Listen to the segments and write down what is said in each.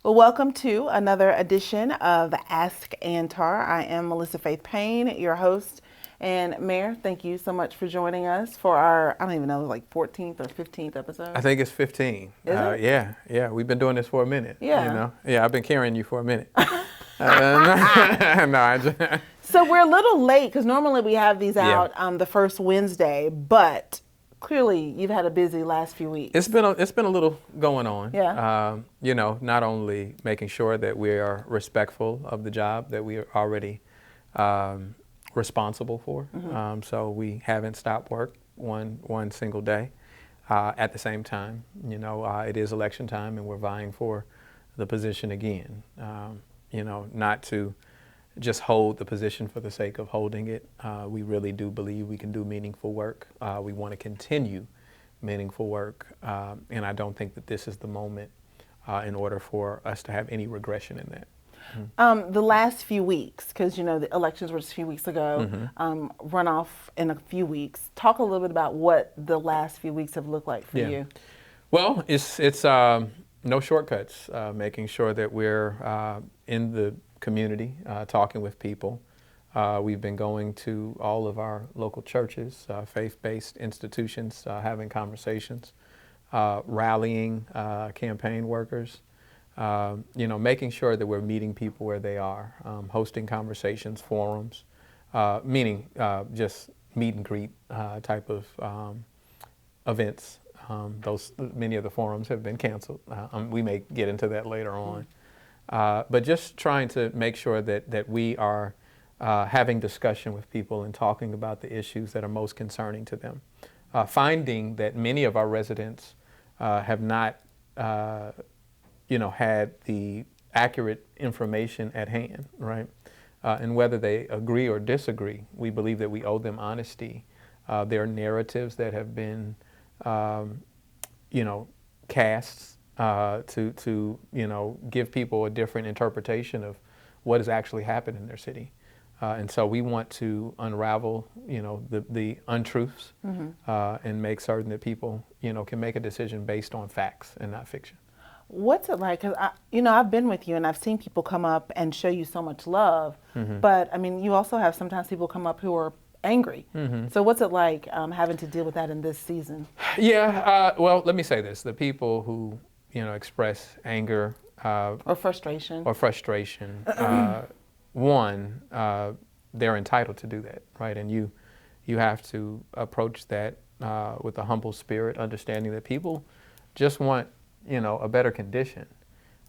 Well, welcome to another edition of Ask Antar. I am Melissa Faith Payne, your host. And Mayor, thank you so much for joining us for our, I don't even know, like 14th or 15th episode. I think it's 15. Is it? Yeah. We've been doing this for a minute. Yeah. Yeah, I've been carrying you for a minute. No, I just, So we're a little late because normally we have these Yeah. out the first Wednesday, but clearly you've had a busy last few weeks. it's been a little going on. Yeah. Not only making sure that we are respectful of the job that we are already responsible for. So we haven't stopped work one single day. At the same time, it is election time and we're vying for the position again. Not to just hold the position for the sake of holding it. We really do believe we can do meaningful work. We want to continue meaningful work. And I don't think that this is the moment in order for us to have any regression in that. The last few weeks, because the elections were just a few weeks ago, runoff in a few weeks. Talk a little bit about what the last few weeks have looked like for you. Well, it's no shortcuts. Making sure that we're in the community, talking with people. We've been going to all of our local churches, faith-based institutions, having conversations, rallying campaign workers. Making sure that we're meeting people where they are, hosting conversations, forums, meaning just meet and greet type of events. Many of the forums have been canceled. We may get into that later on. But just trying to make sure that we are having discussion with people and talking about the issues that are most concerning to them. Finding that many of our residents have not had the accurate information at hand, right? And whether they agree or disagree, we believe that we owe them honesty. There are narratives that have been, cast to give people a different interpretation of what has actually happened in their city. And so we want to unravel, the untruths and make certain that people, can make a decision based on facts and not fiction. What's it like? Because I've been with you and I've seen people come up and show you so much love. But you also have sometimes people come up who are angry. So what's it like having to deal with that in this season? Yeah. Well, let me say this: the people who express anger Or frustration. One, they're entitled to do that, right? And you have to approach that with a humble spirit, understanding that people just want a better condition.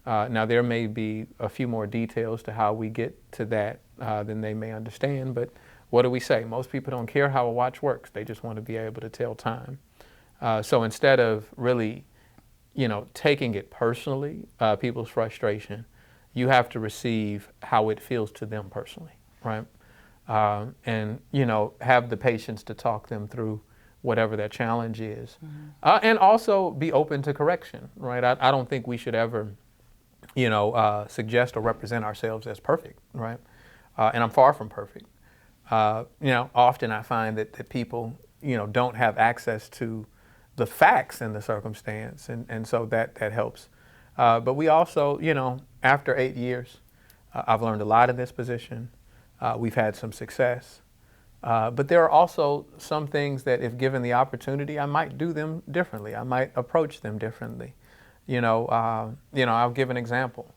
Now there may be a few more details to how we get to that than they may understand, but what do we say? Most people don't care how a watch works. They just want to be able to tell time. So instead of really, taking it personally, people's frustration, you have to receive how it feels to them personally, right? And have the patience to talk them through whatever that challenge is. And also be open to correction, right? I don't think we should ever, suggest or represent ourselves as perfect, right? And I'm far from perfect. Often I find that people, don't have access to the facts in the circumstance, and so that helps. But we also, after 8 years, I've learned a lot in this position. We've had some success. But there are also some things that if given the opportunity, I might do them differently. I might approach them differently. I'll give an example.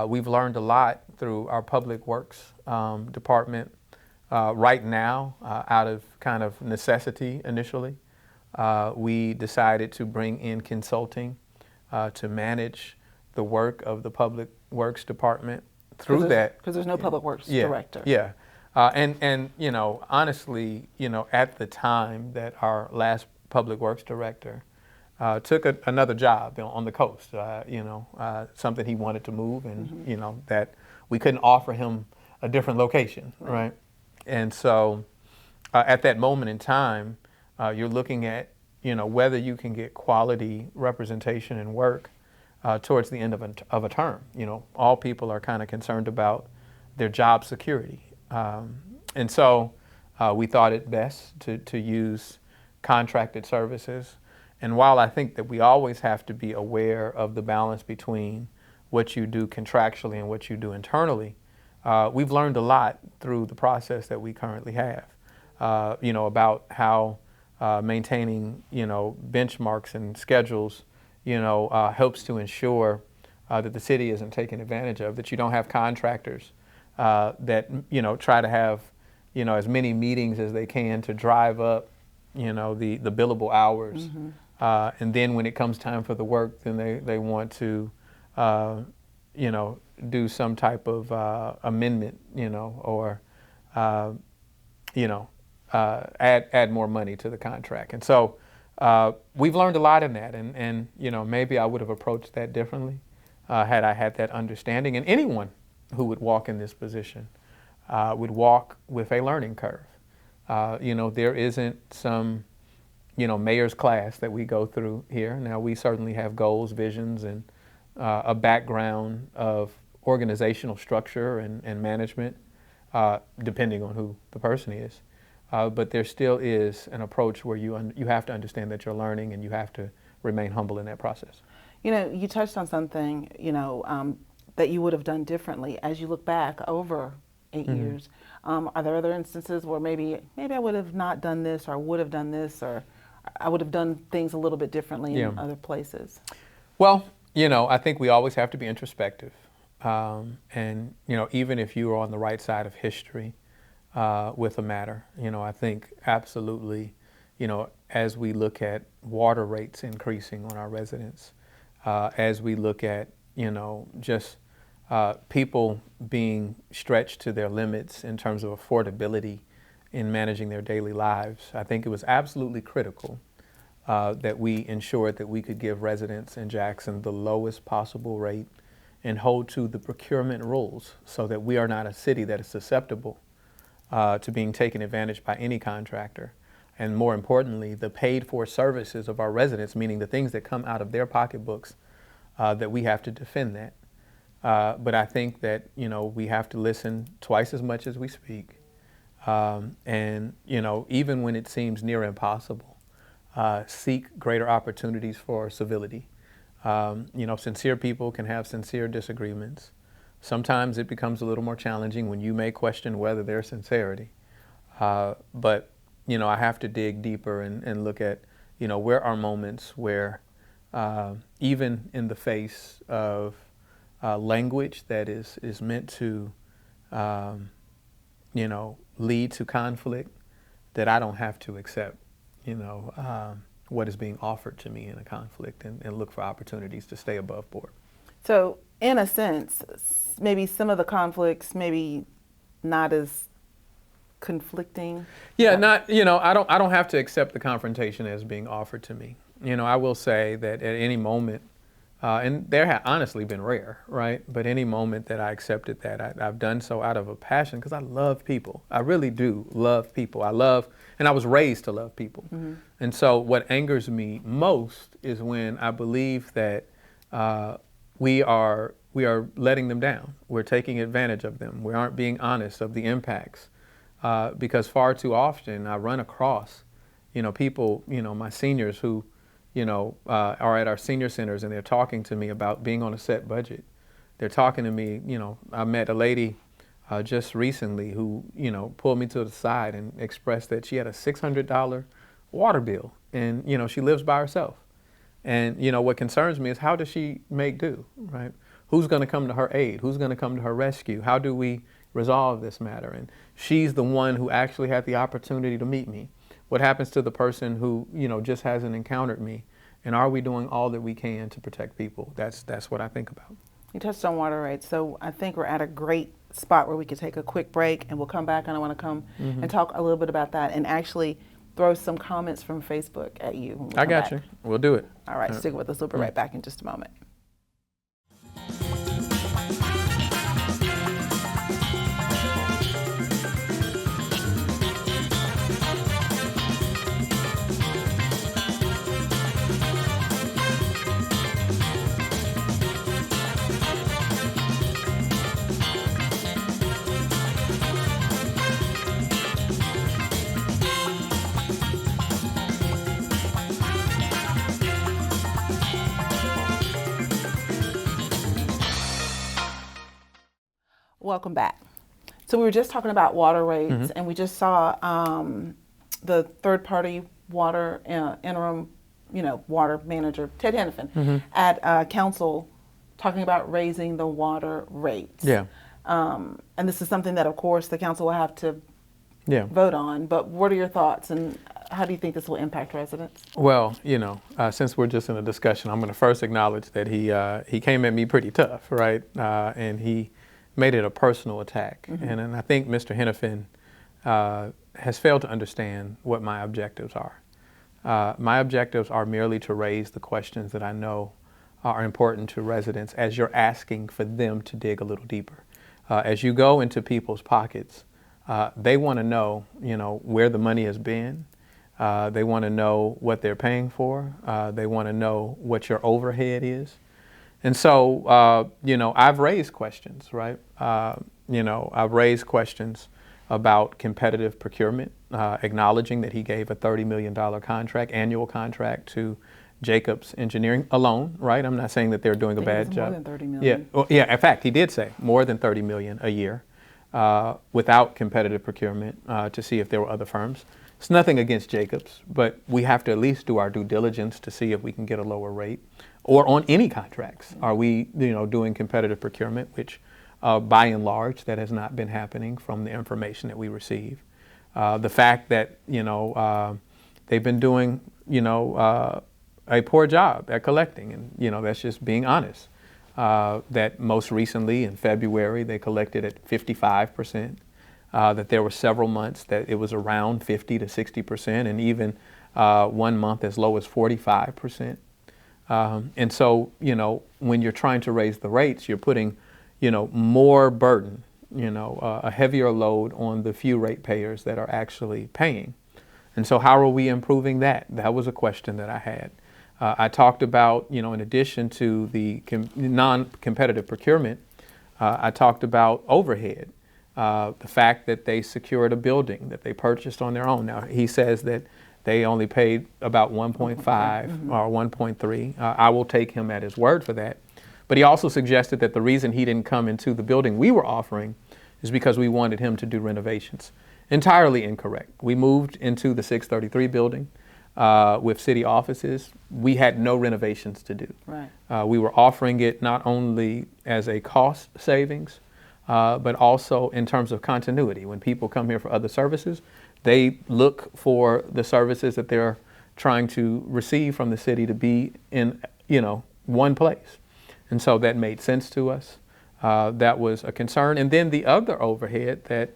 We've learned a lot through our public works department right now out of kind of necessity initially. We decided to bring in consulting to manage the work of the public works department through that. Because there's no public works director. Yeah. And honestly, at the time that our last public works director took another job on the coast, something he wanted to move, and that we couldn't offer him a different location, right? And so at that moment in time, you're looking at whether you can get quality representation and work towards the end of a term. All people are kind of concerned about their job security. And so we thought it best to use contracted services. And while I think that we always have to be aware of the balance between what you do contractually and what you do internally, we've learned a lot through the process that we currently have, about how maintaining, benchmarks and schedules, helps to ensure that the city isn't taken advantage of, that you don't have contractors that, try to have, as many meetings as they can to drive up, the billable hours. And then when it comes time for the work, then they want to, do some type of amendment, or, add more money to the contract. And so we've learned a lot in that. And maybe I would have approached that differently had I had that understanding. And anyone who would walk in this position would walk with a learning curve. There isn't some, mayor's class that we go through here. Now, we certainly have goals, visions, and a background of organizational structure and management, depending on who the person is. But there still is an approach where you have to understand that you're learning, and you have to remain humble in that process. You touched on something, that you would have done differently as you look back over 8 years. Are there other instances where maybe I would have not done this, or I would have done this, or I would have done things a little bit differently in other places? Well, I think we always have to be introspective. And, even if you are on the right side of history with a matter, I think absolutely, as we look at water rates increasing on our residents, as we look at, just people being stretched to their limits in terms of affordability in managing their daily lives, I think it was absolutely critical that we ensured that we could give residents in Jackson the lowest possible rate and hold to the procurement rules so that we are not a city that is susceptible to being taken advantage by any contractor. And more importantly, the paid for services of our residents, meaning the things that come out of their pocketbooks, that we have to defend that. But I think that, we have to listen twice as much as we speak. And, even when it seems near impossible, seek greater opportunities for civility. Sincere people can have sincere disagreements. Sometimes it becomes a little more challenging when you may question whether there's sincerity. But, I have to dig deeper and look at, where are moments where even in the face of language that is meant to, lead to conflict, that I don't have to accept, what is being offered to me in a conflict and look for opportunities to stay above board. So in a sense, maybe some of the conflicts, maybe not as conflicting. Yeah, I don't have to accept the confrontation as being offered to me. I will say that at any moment, and there have honestly been rare, right? But any moment that I accepted that, I've done so out of a passion because I love people. I really do love people. And I was raised to love people. And so what angers me most is when I believe that we are letting them down. We're taking advantage of them. We aren't being honest of the impacts. Because far too often I run across, people, my seniors who, are at our senior centers, and they're talking to me about being on a set budget. They're talking to me, I met a lady just recently who, pulled me to the side and expressed that she had a $600 water bill, and, she lives by herself. And, what concerns me is, how does she make do, right? Who's going to come to her aid? Who's going to come to her rescue? How do we resolve this matter? And she's the one who actually had the opportunity to meet me. What happens to the person who, just hasn't encountered me? And are we doing all that we can to protect people? That's what I think about. You touched on water rates, so I think we're at a great spot where we could take a quick break, and we'll come back, and I want to come and talk a little bit about that and actually throw some comments from Facebook at you. When we I come got back. you. We'll do it. All right, stick with us. We'll be right back in just a moment. welcome back. So we were just talking about water rates, and we just saw the third-party water interim, water manager Ted Hennepin at council talking about raising the water rates. Yeah. And this is something that, of course, the council will have to vote on. But what are your thoughts, and how do you think this will impact residents? Well, since we're just in a discussion, I'm going to first acknowledge that he came at me pretty tough, right? And he made it a personal attack. And I think Mr. Hennepin has failed to understand what my objectives are. My objectives are merely to raise the questions that I know are important to residents as you're asking for them to dig a little deeper. As you go into people's pockets, they want to know, where the money has been. They want to know what they're paying for. They want to know what your overhead is. And so, I've raised questions, right? I've raised questions about competitive procurement, acknowledging that he gave a $30 million annual contract to Jacobs Engineering alone, right? I'm not saying that they're doing a bad job. More than $30 million. Yeah, well, yeah. In fact, he did say more than $30 million a year without competitive procurement to see if there were other firms. It's nothing against Jacobs, but we have to at least do our due diligence to see if we can get a lower rate, or on any contracts. Are we, doing competitive procurement, which by and large that has not been happening from the information that we receive. The fact that they've been doing a poor job at collecting, and that's just being honest. That most recently in February they collected at 55%. That there were several months that it was around 50 to 60%, and even 1 month as low as 45%. And so, when you're trying to raise the rates, you're putting, more burden, a heavier load on the few ratepayers that are actually paying. And so how are we improving that? That was a question that I had. I talked about, in addition to the non-competitive procurement, I talked about overhead. The fact that they secured a building that they purchased on their own. Now, he says that they only paid about 1.5 or 1.3. I will take him at his word for that. But he also suggested that the reason he didn't come into the building we were offering is because we wanted him to do renovations. Entirely incorrect. We moved into the 633 building with city offices. We had no renovations to do. Right. We were offering it not only as a cost savings, but also in terms of continuity. When people come here for other services, they look for the services that they're trying to receive from the city to be in, one place. And so that made sense to us. That was a concern. And then the other overhead that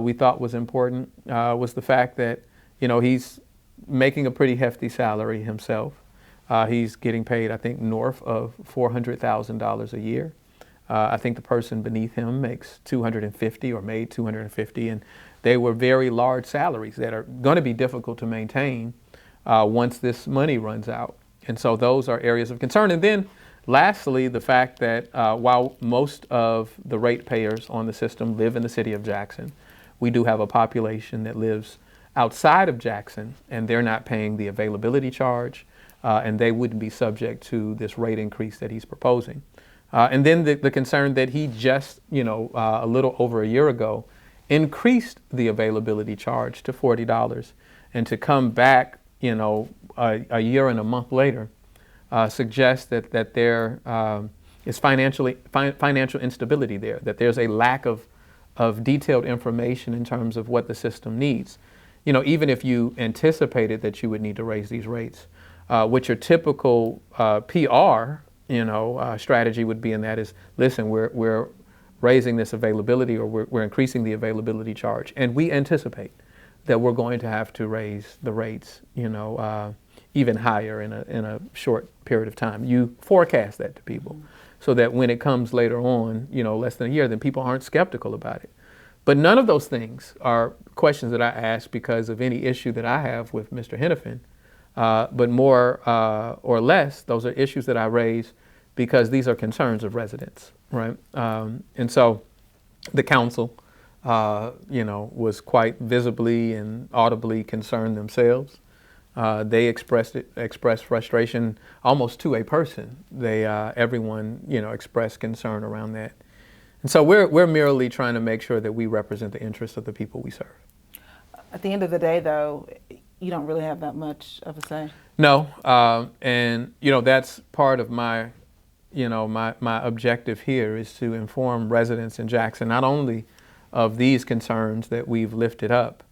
we thought was important was the fact that, he's making a pretty hefty salary himself. He's getting paid, I think, north of $400,000 a year. I think the person beneath him makes $250 or made $250, and they were very large salaries that are going to be difficult to maintain once this money runs out. And so those are areas of concern. And then lastly, the fact that while most of the ratepayers on the system live in the city of Jackson, we do have a population that lives outside of Jackson, and they're not paying the availability charge, and they wouldn't be subject to this rate increase that he's proposing. And then the concern that he just, a little over a year ago, increased the availability charge to $40, and to come back, a year and a month later, suggests that there is financial instability there, that there's a lack of detailed information in terms of what the system needs. Even if you anticipated that you would need to raise these rates, what your typical PR strategy would be in that is, listen, we're raising this availability, or we're increasing the availability charge, and we anticipate that we're going to have to raise the rates, even higher in a short period of time. You forecast that to people, so that when it comes later on, less than a year, then people aren't skeptical about it. But none of those things are questions that I ask because of any issue that I have with Mr. Hennepin. But more or less, those are issues that I raise because these are concerns of residents, right? And so the council, was quite visibly and audibly concerned themselves. They expressed frustration almost to a person. Everyone, expressed concern around that. And so we're merely trying to make sure that we represent the interests of the people we serve. At the end of the day, though, you don't really have that much of a say. No, and that's part of my, my objective here is to inform residents in Jackson not only of these concerns that we've lifted up,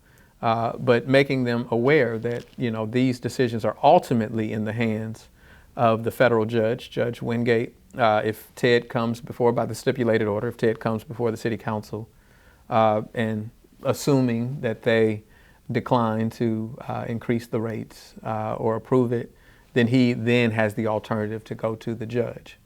but making them aware that these decisions are ultimately in the hands of the federal judge, Judge Wingate. If Ted comes before by the stipulated order, if Ted comes before the city council, and assuming that they decline to increase the rates or approve it, then he then has the alternative to go to the judge.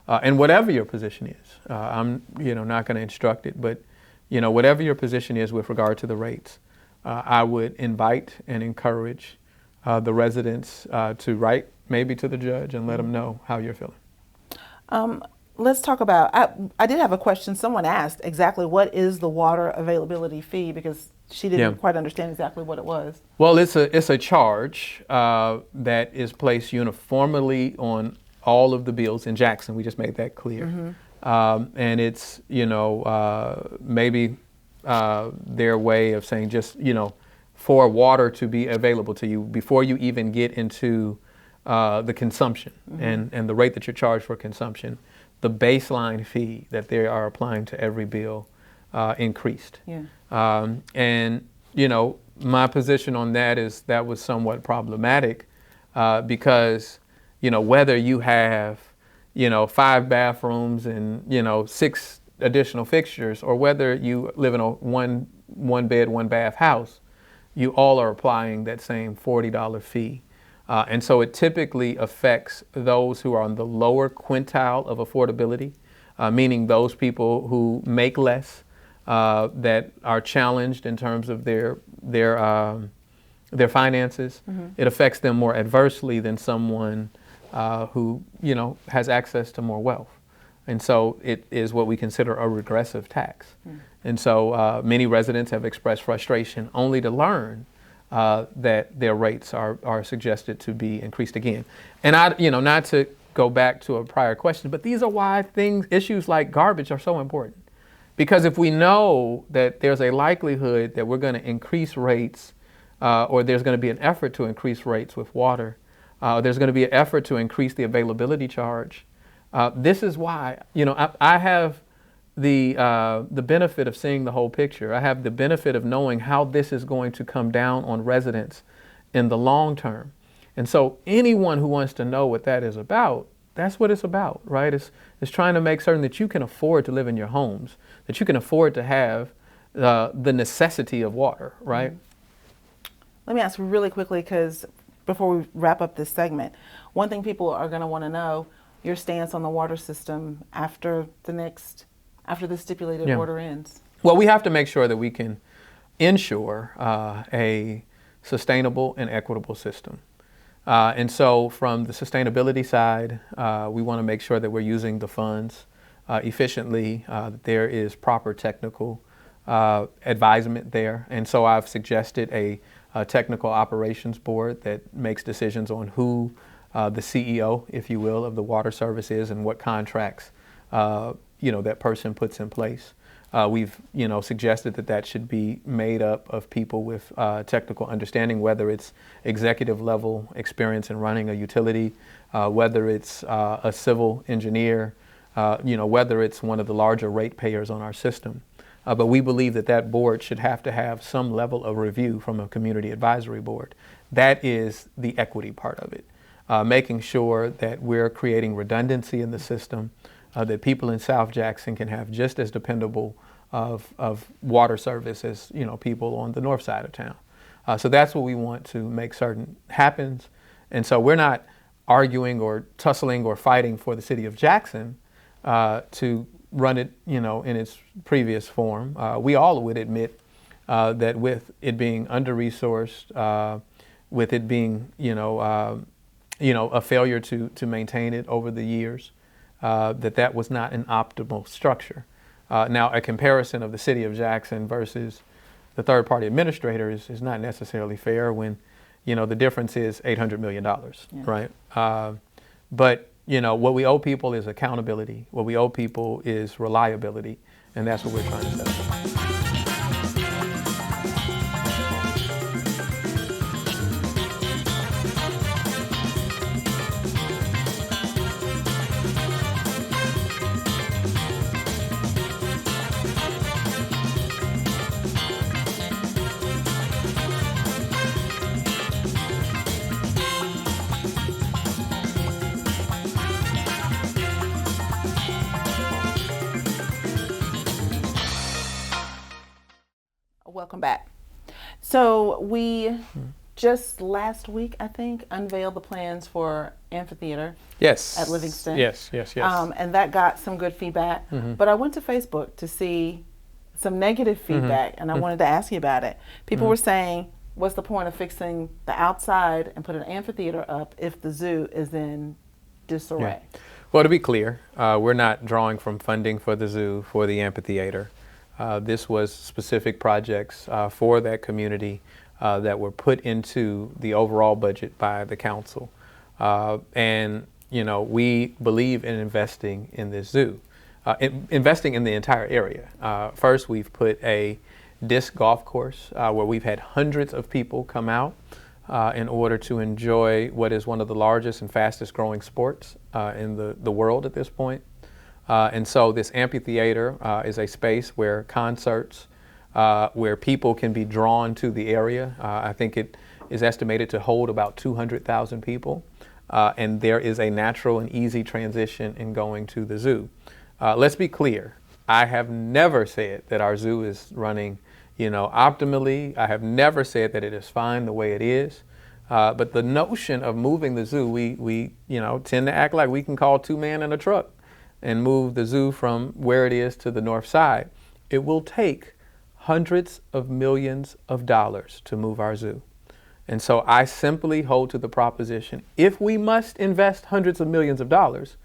And whatever your position is, I'm not going to instruct it, but whatever your position is with regard to the rates, I would invite and encourage the residents to write maybe to the judge and let them know how you're feeling. Let's talk about, I did have a question. Someone asked exactly what is the water availability fee, because she didn't quite understand exactly what it was. Well, it's a charge that is placed uniformly on all of the bills in Jackson. We just made that clear. Mm-hmm. And it's, maybe their way of saying just, for water to be available to you before you even get into the consumption, mm-hmm. and the rate that you're charged for consumption, the baseline fee that they are applying to every bill increased. Yeah. And, my position on that is that was somewhat problematic because, whether you have, 5 bathrooms and, 6 additional fixtures, or whether you live in a one bed, 1 bath house, you all are applying that same $40 fee. And so it typically affects those who are on the lower quintile of affordability, meaning those people who make less, that are challenged in terms of their finances. Mm-hmm. It affects them more adversely than someone who has access to more wealth. And so it is what we consider a regressive tax. Mm. And so many residents have expressed frustration only to learn that their rates are suggested to be increased again. And not to go back to a prior question, but these are why issues like garbage are so important. Because if we know that there's a likelihood that we're going to increase rates, or there's going to be an effort to increase rates with water, there's going to be an effort to increase the availability charge. This is why, I have the benefit of seeing the whole picture. I have the benefit of knowing how this is going to come down on residents in the long term. And so anyone who wants to know what that is about, that's what it's about, right? It's trying to make certain that you can afford to live in your homes, that you can afford to have the necessity of water, right? Let me ask really quickly, because before we wrap up this segment, one thing people are going to want to know, your stance on the water system after the stipulated order ends. Well, we have to make sure that we can ensure a sustainable and equitable system. And so from the sustainability side, we want to make sure that we're using the funds efficiently, that there is proper technical advisement there. And so I've suggested a technical operations board that makes decisions on who the CEO, if you will, of the water service is and what contracts that person puts in place. We've suggested that should be made up of people with technical understanding, whether it's executive level experience in running a utility, whether it's a civil engineer, whether it's one of the larger ratepayers on our system. But we believe that board should have to have some level of review from a community advisory board. That is the equity part of it, making sure that we're creating redundancy in the system, that people in South Jackson can have just as dependable of water service as people on the north side of town. So that's what we want to make certain happens. And so we're not arguing or tussling or fighting for the city of Jackson to run it in its previous form. We all would admit that with it being under-resourced, with it being a failure to maintain it over the years, that was not an optimal structure. Now, a comparison of the city of Jackson versus the third-party administrator is not necessarily fair when, the difference is $800 million, right? But, what we owe people is accountability. What we owe people is reliability. And that's what we're trying to set up. Welcome back. So we just last week, I think, unveiled the plans for Amphitheater Yes. at Livingston. Yes. And that got some good feedback. But I went to Facebook to see some negative feedback, and I wanted to ask you about it. People were saying, what's the point of fixing the outside and put an amphitheater up if the zoo is in disarray? Yeah. Well, to be clear, we're not drawing from funding for the zoo for the amphitheater. This was specific projects for that community that were put into the overall budget by the council. And, you know, we believe in investing in this zoo, investing in the entire area. First, we've put a disc golf course where we've had hundreds of people come out in order to enjoy what is one of the largest and fastest growing sports in the world at this point. And so this amphitheater is a space where concerts, where people can be drawn to the area. I think it is estimated to hold about 200,000 people. And there is a natural and easy transition in going to the zoo. Let's be clear. I have never said that our zoo is running, you know, optimally. I have never said that it is fine the way it is. But the notion of moving the zoo, we you know, tend to act like we can call two men in a truck and move the zoo from where it is to the north side. It will take hundreds of millions of dollars to move our zoo. And so I simply hold to the proposition, if we must invest hundreds of millions of dollars,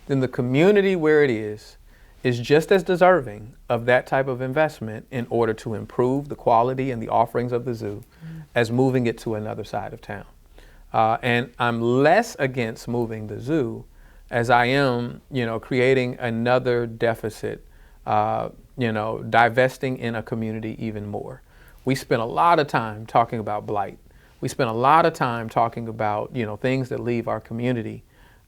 then the community where it is just as deserving of that type of investment in order to improve the quality and the offerings of the zoo as moving it to another side of town. And I'm less against moving the zoo as I am, you know, creating another deficit, you know, divesting in a community even more. We spent a lot of time talking about blight. We spent a lot of time talking about, you know, things that leave our community,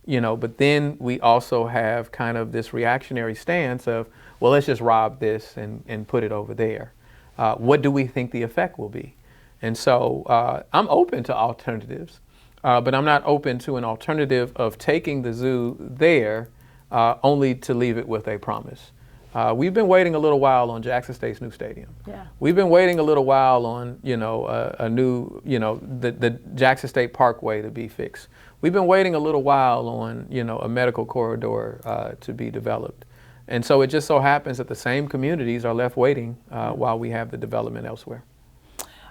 you know, but then we also have kind of this reactionary stance of, well, let's just rob this and put it over there. What do we think the effect will be? And so I'm open to alternatives. But I'm not open to an alternative of taking the zoo there only to leave it with a promise. We've been waiting a little while on Jackson State's new stadium. Yeah. We've been waiting a little while on, you know, a new, you know, the Jackson State Parkway to be fixed. We've been waiting a little while on, you know, a medical corridor to be developed. And so it just so happens that the same communities are left waiting while we have the development elsewhere.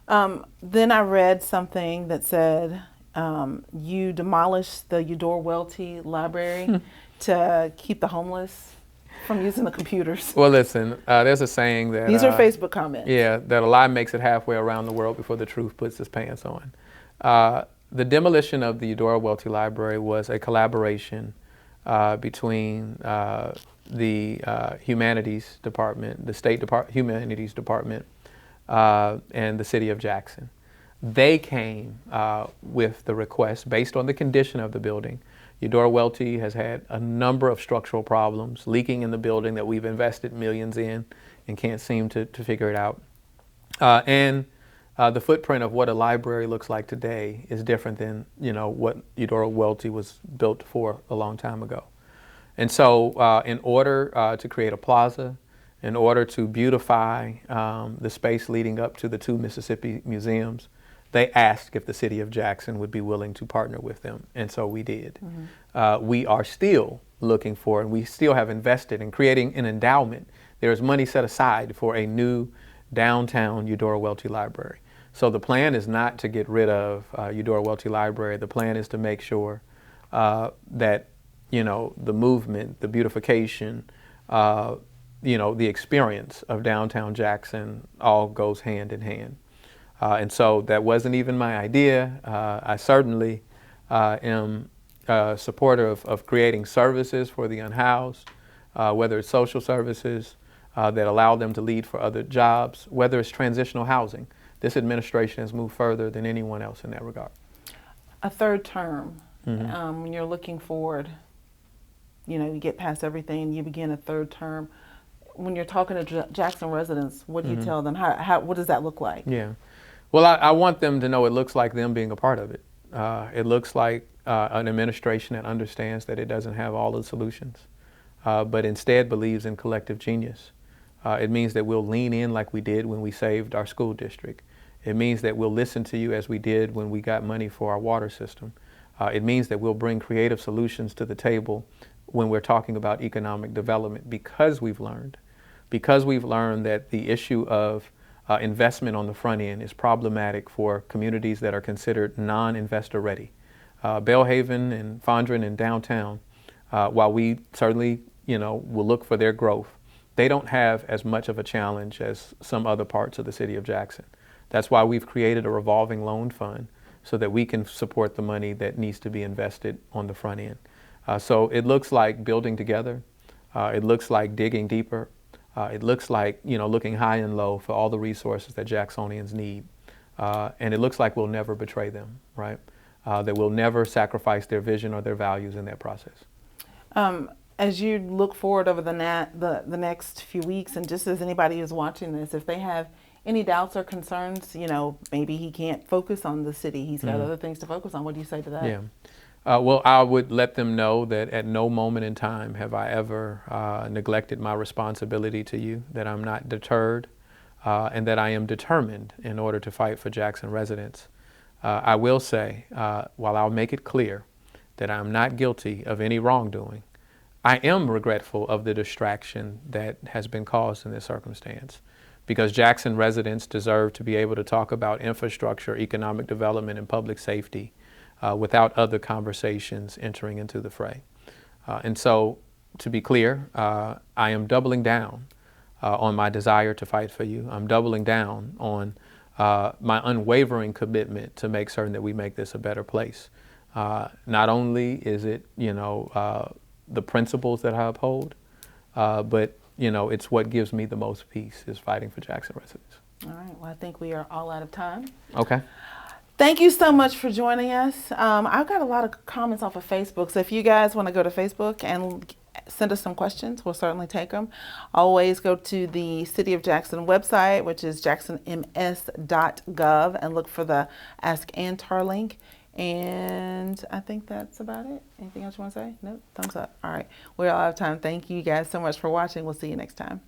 Then I read something that said, you demolished the Odor Welty library to keep the homeless from using the computers. Well, listen, there's a saying that... These are Facebook comments. Yeah, that a lie makes it halfway around the world before the truth puts its pants on. The demolition of the Odor Welty Library was a collaboration between the Humanities Department, the State Humanities Department, and the City of Jackson. They came with the request based on the condition of the building. Odor Welty has had a number of structural problems, leaking in the building that we've invested millions in and can't seem to figure it out. And the footprint of what a library looks like today is different than, you know, what Odor Welty was built for a long time ago. And so in order to create a plaza, in order to beautify the space leading up to the two Mississippi museums, they asked if the City of Jackson would be willing to partner with them, and so we did. We are still looking for, and we still have invested in creating an endowment. There is money set aside for a new downtown Odor Welty Library. So the plan is not to get rid of Odor Welty Library. The plan is to make sure that, you know, the movement, the beautification, you know, the experience of downtown Jackson all goes hand in hand. And so that wasn't even my idea. I certainly am a supporter of creating services for the unhoused, whether it's social services, that allow them to lead for other jobs, whether it's transitional housing. This administration has moved further than anyone else in that regard. A third term, when you're looking forward, you get past everything and you begin a third term. When you're talking to Jackson residents, what do you tell them? What does that look like? Yeah. Well, I want them to know it looks like them being a part of it. It looks like an administration that understands that it doesn't have all the solutions, but instead believes in collective genius. It means that we'll lean in like we did when we saved our school district. It means that we'll listen to you as we did when we got money for our water system. It means that we'll bring creative solutions to the table when we're talking about economic development because we've learned that the issue of investment on the front end is problematic for communities that are considered non-investor ready. Belhaven and Fondren and downtown, while we certainly will look for their growth, they don't have as much of a challenge as some other parts of the city of Jackson. That's why we've created a revolving loan fund so that we can support the money that needs to be invested on the front end. So it looks like building together. It looks like digging deeper. It looks like looking high and low for all the resources that Jacksonians need. And it looks like we'll never betray them, right? That we'll never sacrifice their vision or their values in that process. As you look forward over the next few weeks, and just as anybody who's watching this, if they have any doubts or concerns, maybe he can't focus on the city, he's got other things to focus on, what do you say to that? Yeah. Well, I would let them know that at no moment in time have I ever neglected my responsibility to you, that I'm not deterred, and that I am determined in order to fight for Jackson residents. I will say, while I'll make it clear that I'm not guilty of any wrongdoing, I am regretful of the distraction that has been caused in this circumstance, because Jackson residents deserve to be able to talk about infrastructure, economic development, and public safety without other conversations entering into the fray. And so, to be clear, I am doubling down on my desire to fight for you. I'm doubling down on my unwavering commitment to make certain that we make this a better place. Not only is it, the principles that I uphold, but it's what gives me the most peace, is fighting for Jackson residents. All right. Well, I think we are all out of time. Okay. Thank you so much for joining us. I've got a lot of comments off of Facebook, so if you guys want to go to Facebook and send us some questions, we'll certainly take them. Always go to the City of Jackson website, which is jacksonms.gov, and look for the Ask Antar link. And I think that's about it. Anything else you want to say? No? Thumbs up. All right. We're all out of time. Thank you guys so much for watching. We'll see you next time.